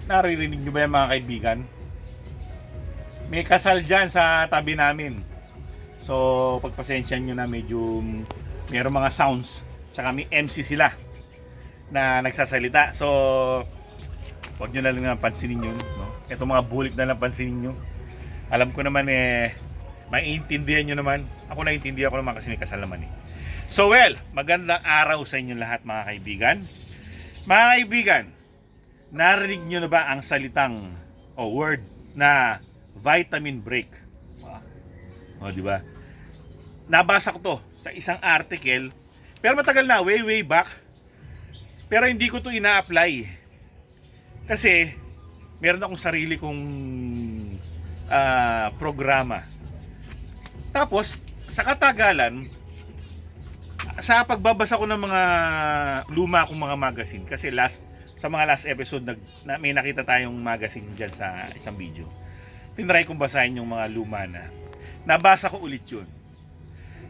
Naririnig nyo ba yan mga kaibigan? May kasal dyan sa tabi namin. So pagpasensyan nyo na medyo mayroong mga sounds. Tsaka may MC sila na nagsasalita. So huwag nyo na lang pansinin yun, no? Ito mga bulik na lang pansinin nyo. Alam ko naman maiintindihan nyo naman. Ako naiintindihan ko naman kasi may kasal naman So well, magandang araw sa inyo lahat mga kaibigan. Mga kaibigan, narinig nyo na ba ang salitang o word na vitamin break? O di ba? Nabasa ko to sa isang article, pero matagal na, way back. Pero hindi ko to ina-apply. Kasi meron akong sarili kong programa. Tapos sa katagalan, sa pagbabasa ko ng mga luma kong mga magazine, kasi sa mga last episode may nakita tayong magazine dyan sa isang video. Tinry kong basahin yung mga luma na. Nabasa ko ulit yun.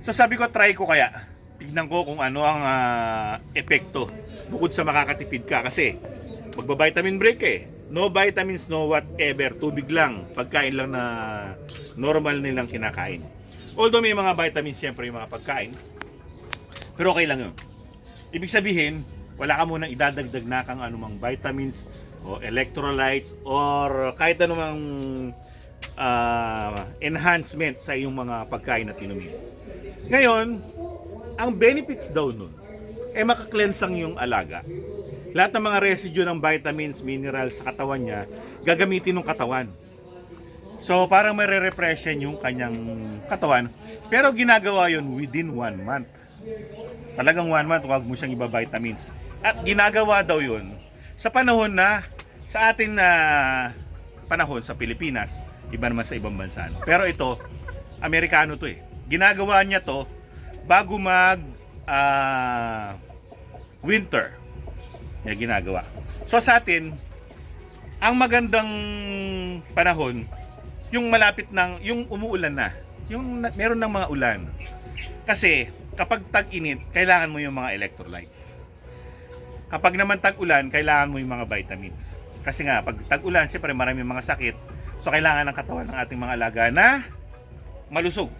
So sabi ko, try ko kaya. Tignan ko kung ano ang epekto. Bukod sa makakatipid ka. Kasi magba-vitamin break No vitamins, no whatever. Tubig lang. Pagkain lang na normal nilang kinakain. Although may mga vitamins siyempre yung mga pagkain. Pero okay lang yun. Ibig sabihin, wala ka munang idadagdag na kang anumang vitamins o electrolytes or kahit anumang enhancement sa iyong mga pagkain at inumin. Ngayon, ang benefits daw nun maka-cleanse ang iyong alaga. Lahat ng mga residue ng vitamins, minerals sa katawan niya, gagamitin ng katawan. So parang may-refreshen yung kanyang katawan. Pero ginagawa yun within 1 month. Talagang 1 month, huwag mo siyang iba vitamins. At ginagawa daw yun sa panahon na sa atin na panahon sa Pilipinas, iba naman sa ibang bansa. Pero ito, Amerikano to Ginagawa niya to bago mag winter. Niya ginagawa. So sa atin, ang magandang panahon, yung malapit ng, yung umuulan na. Yung meron ng mga ulan. Kasi kapag tag-init, kailangan mo yung mga electrolytes. Kapag naman tag-ulan, kailangan mo yung mga vitamins. Kasi nga, pag tag-ulan, siyempre maraming mga sakit. So, kailangan ng katawan ng ating mga alaga na malusog.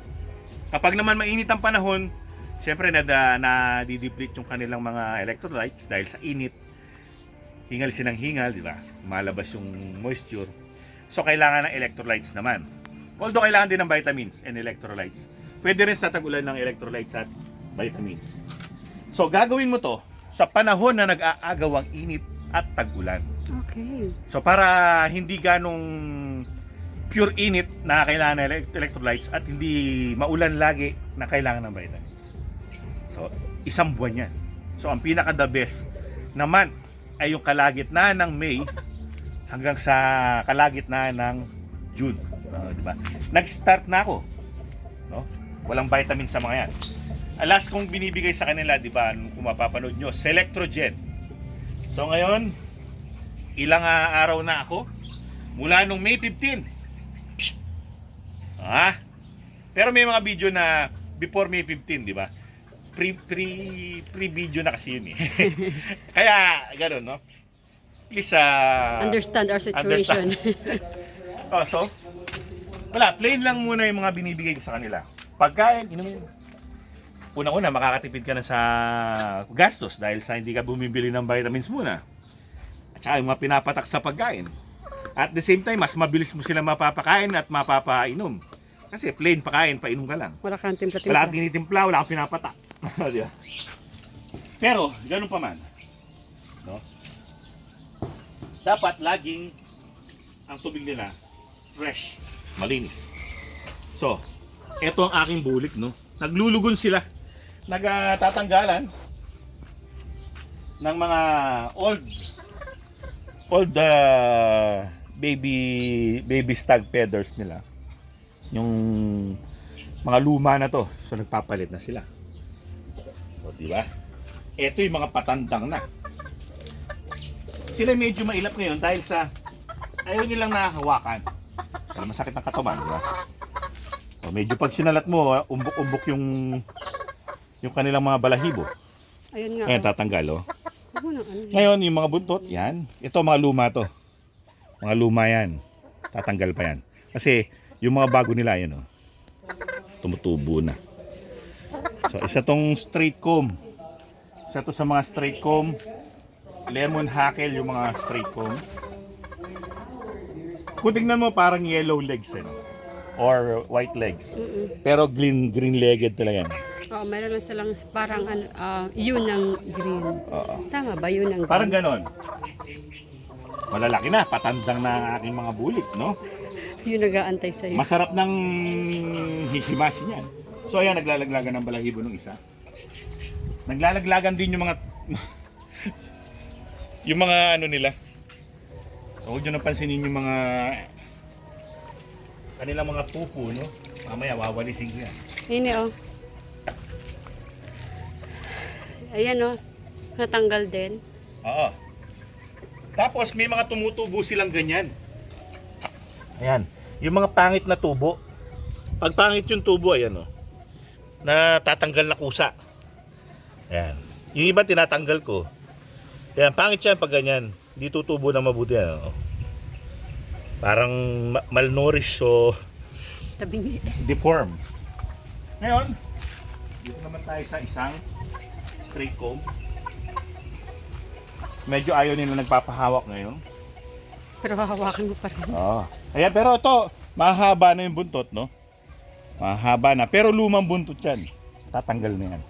Kapag naman mainit ang panahon, siyempre nadideplete yung kanilang mga electrolytes dahil sa init. Hingal silang hingal, di ba? Malabas yung moisture. So, kailangan ng electrolytes naman. Although, kailangan din ng vitamins and electrolytes. Pwede rin sa tag-ulan ng electrolytes at vitamins. So, gagawin mo to sa panahon na nag-aagaw ang init at tag-ulan. Okay. So, para hindi ganong pure init na kailangan ng electrolytes at hindi maulan lagi na kailangan ng vitamins. So, 1 buwan yan. So, ang pinaka-the best naman ay yung kalagitnaan ng May hanggang sa kalagitnaan ng June. Diba? Nag-start na ako. No? Walang vitamins sa mga yan. Last kong binibigay sa kanila, di ba, kung mapapanood nyo, Selectrogen. So ngayon, ilang araw na ako, mula nung May 15. Pero may mga video na before May 15, di ba? Pre-video na kasi yun Kaya, gano'n, no? Please, Understand our situation. So, wala, plain lang muna yung mga binibigay ko sa kanila. Pagkain, inumin. Unang-una, makakatipid ka na sa gastos dahil sa hindi ka bumibili ng vitamins muna. At saka yung mga pinapatak sa pagkain. At the same time, mas mabilis mo sila mapapakain at mapapainom. Kasi plain pakain, painom ka lang. Wala kang timpla-timpla. Wala kang tinitimpla, wala kang pinapatak. Diba? Pero, ganun pa man. No? Dapat laging ang tubig nila fresh, malinis. So, eto ang aking bulik, no? Naglulugon sila. Nagtatanggalan ng mga old baby stag feathers nila. Yung mga luma na to. So, nagpapalit na sila. So, di ba? Ito yung mga patandang na. Sila medyo mailap ngayon dahil sa ayaw nilang nahawakan. Kaya masakit ang katawan, di ba? So, medyo pag sinalat mo, umbok-umbok yung kanilang mga balahibo. Ayun nga. Ayan, tatanggal, oh. Huwag mo na, ano. Ngayon, yung mga buntot, yan. Ito, mga luma to. Mga luma yan. Tatanggal pa yan. Kasi yung mga bago nila, yan oh. Tumutubo na. So, isa tong straight comb. Isa to sa mga straight comb. Lemon hackle yung mga straight comb. Kung tingnan mo, parang yellow legs eh. Or white legs. Pero green-legged talaga yan. Oo, meron lang silang parang yun ng green. Oo. Tama ba yun ng green? Parang ganon. Malalaki na, patandang na ang aking mga bulik, no? Yun nag-aantay sa'yo. Masarap ng hihimasin yan. So ayan, naglalaglagan ng balahibo ng isa. Naglalaglagan din yung mga yung mga ano nila. So, huwag nyo nang pansinin yung mga kanilang mga pupo, no? Mamaya wawalisin ko yan. Ini oh. Ayan oh. Natanggal din. Oo. Tapos may mga tumutubo silang ganyan. Ayan. Yung mga pangit na tubo. Pag pangit yung tubo, ayan oh. Natatanggal na kusa. Ayan. Yung iba tinatanggal ko. Ayan, pangit yan pag ganyan. Hindi tutubo na mabuti. Ano? Parang malnourished so Tabingi. deformed. Ngayon, dito naman tayo sa isang straight comb. Medyo ayaw nila nagpapahawak ngayon. Pero hahawakan mo pa rin. Oo. Ayan, pero ito, mahaba na yung buntot, no? Mahaba na. Pero lumang buntot yan. Tatanggal na yan.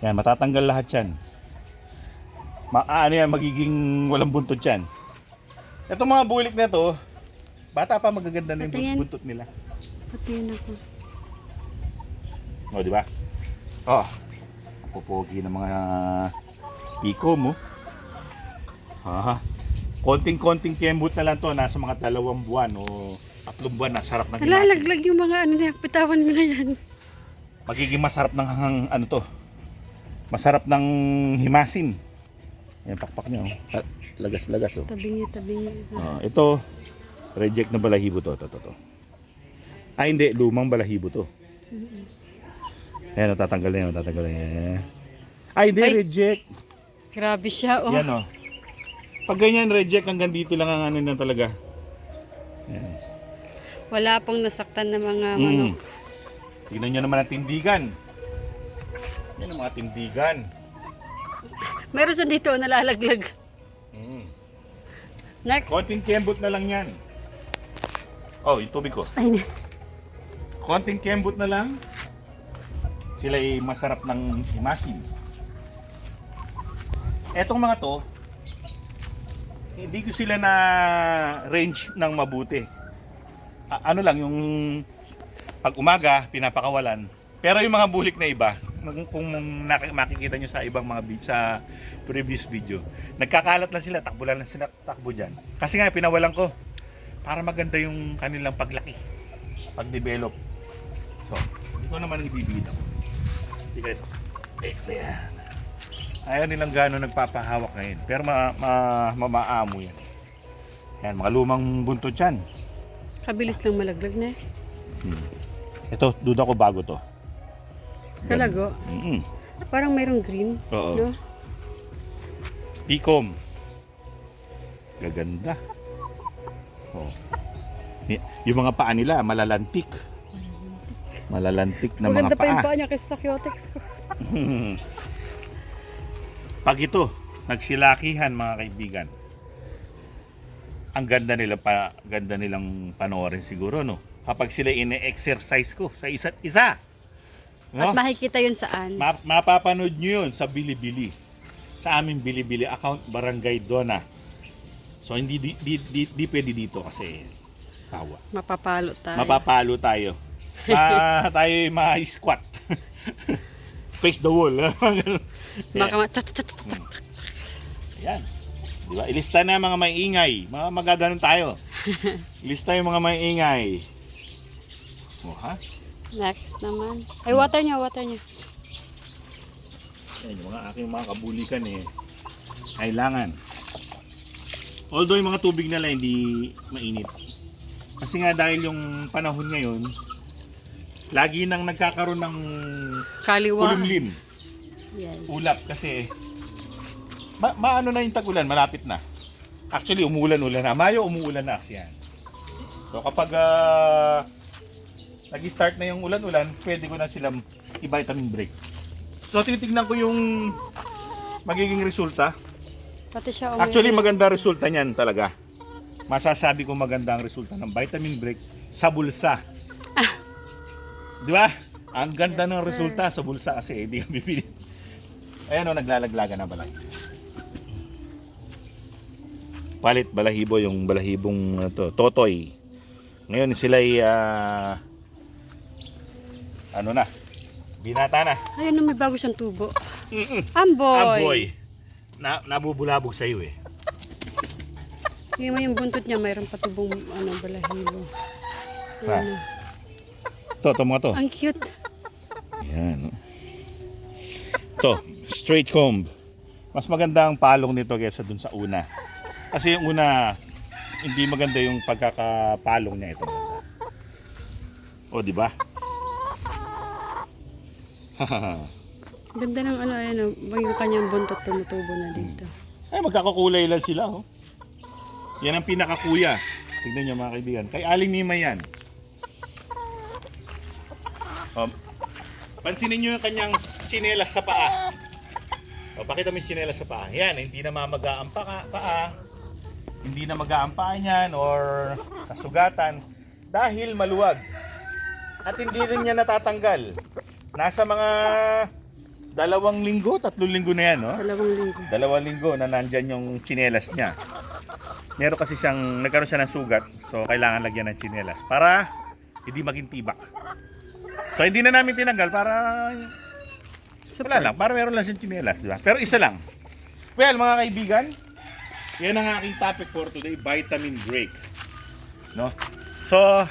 Yan, matatanggal lahat yan. Ano yan, magiging walang buntot yan. Itong mga bulik na to, bata pa magaganda na Patingin. yung buntot nila. Patingin ako. O, di ba? Oh, pupogi ng mga piko mo. Ha? Konting-konting kembot na lang to, nasa mga 2 buwan o 3 buwan na sarap ng himasin. Nalalaglag yung mga ano niya. Pitawan mo na yan. Magiging masarap ng ano to. Masarap ng himasin. Yan, pakpak nyo. Lagas-lagas oh. Tabingi. Ito, reject na balahibo to. To. Ah, hindi. Lumang balahibo to. Ayan, natatanggal na yan. Ay, hindi. Ay. Reject. Grabe siya oh. Yan oh. Pag ganyan, reject, hanggang dito lang ang ano na talaga. Yan. Wala pong nasaktan na mga manok. Tingnan nyo naman ang tindigan. Yan ang mga tindigan. Meron sa dito nalalaglag. Next. Konting kembot na lang yan. Oh, yung tubig ko. Ay, Konting kembot na lang. Sila ay masarap ng himasin. Etong mga to, hindi ko sila na range ng mabuti. Ano lang, yung pag umaga, pinapakawalan. Pero yung mga bulik na iba, kung makikita nyo sa ibang mga sa previous video, nagkakalat lang sila, takbo lang sila takbo dyan. Kasi nga, pinawalan ko para maganda yung kanilang paglaki, pag-develop. So, hindi ko naman ibibida. Tika ito. Ayan. Ayaw nilang gano'n nagpapahawak ngayon. Pero maamo yan. Yan, mga lumang buntot yan. kabilis lang malaglag na eh. Ito, duda ko bago to. Talago. Parang mayroong green. Oo. No? Picom. Gaganda. Oh. Yung mga paa nila, malalantik. Malalantik na mga Maganda pa yung paa. paa niya kaysa sa Kyotex ko. Pag ito, nagsilakihan mga kaibigan. Ang ganda nilang panoorin siguro, no? Kapag sila ine-exercise ko sa isa't isa. No? At makikita yun saan? Mapapanood nyo yun sa Bilibili. Sa aming Bilibili account, Barangay Dona. So hindi di pwede dito kasi tawa. Mapapalo tayo. Mapapalo tayo. Tayo ma-squat. Face the wall. Baka Yan. Diba? Ilista na mga maingay. Mga magaganon tayo. Ilista yung mga maingay. Oh, ha? Next naman. Ay, water niya. Yan, yung aking mga kabulikan kailangan. Although yung mga tubig nila hindi mainit. Kasi nga dahil yung panahon ngayon, lagi nang nagkakaroon ng Kaliwa. kulimlim. Yes. Ulap kasi maano na yung tag-ulan, malapit na. Actually, umuulan-ulan na. Mayo, umuulan na kasi yan. So kapag nag-start na yung ulan-ulan, pwede ko na silang i-vitamin break. So titignan ko yung magiging resulta. Pati siya Actually, maganda resulta niyan talaga. Masasabi ko maganda ang resulta ng vitamin break sa bulsa. Di ba? Ang ganda ng resulta sa bulsa kasi hindi ka bibili. Ayan o, naglalaglaga na balay. Palit balahibo yung balahibong totoy. Ngayon sila ay ano na, binata na. Ayun, may bago siyang tubo. Mm-mm. Amboy! Amboy. Nabubulabog sa'yo eh. Tingnan mo yung buntot niya, mayroon patubong balahibo. Ha? Ayan. Ito mga to. Ang cute. Ayan. Ito, straight comb. Mas maganda ang palong nito kaysa dun sa una. Kasi yung una, hindi maganda yung pagkakapalong niya ito. O, di ba? Ganda ng yung kanyang buntot tumutubo na dito. Ay, magkakakulay lang sila, oh. Yan ang pinakakuya. Tignan niyo mga kaibigan. Kay Aling Nima yan. Pansinin niyo yung kanyang tsinelas sa paa. O, pakita mo yung tsinelas sa paa. Yan, hindi na mamaga ang paa. Hindi na maga ang paa niyan or nasugatan dahil maluwag. At hindi rin niya natatanggal. Nasa mga 2 linggo, 3 linggo na yan, no? 2 linggo. 2 linggo na nandyan yung tsinelas niya. Meron kasi nagkaroon siya ng sugat, so kailangan lagyan ng tsinelas para hindi maging tibak. So hindi na namin tinanggal para wala lang, para meron lang siyang tsinelas, di ba? Pero isa lang. Well, mga kaibigan, yan ang aking topic for today, vitamin break. No? So,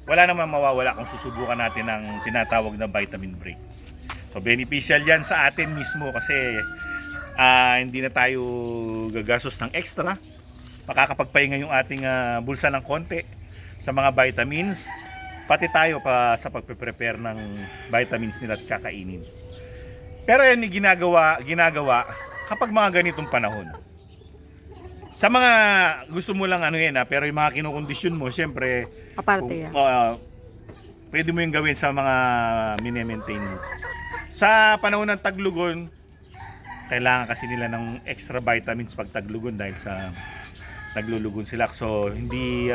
wala namang mawawala kung susubukan natin ang tinatawag na vitamin break. So, beneficial yan sa atin mismo kasi hindi na tayo gagastos ng extra. Makakapagpahinga yung ating bulsa ng konti sa mga vitamins. Pati tayo pa sa pagpe-prepare ng vitamins nila at kakainin. Pero yan yung ginagawa kapag mga ganitong panahon. Sa mga gusto mo lang pero yung mga kinokondisyon mo, syempre, Aparte yan. pwede mo yung gawin sa mga mini-maintain mo. Sa panahon ng taglugon, kailangan kasi nila ng extra vitamins pag taglugon dahil sa naglulugon sila. So, hindi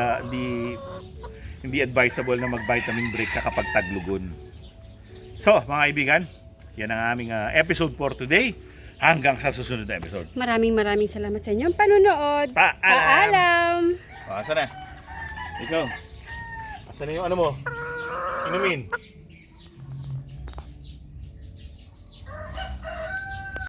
advisable na mag-vitamin break ka kapag taglugon. So, mga kaibigan, yan ang aming episode for today. Hanggang sa susunod na episode. Maraming salamat sa inyong panunood. Paalam! Asa na? Ikaw. Asa na yung mo? Inumin.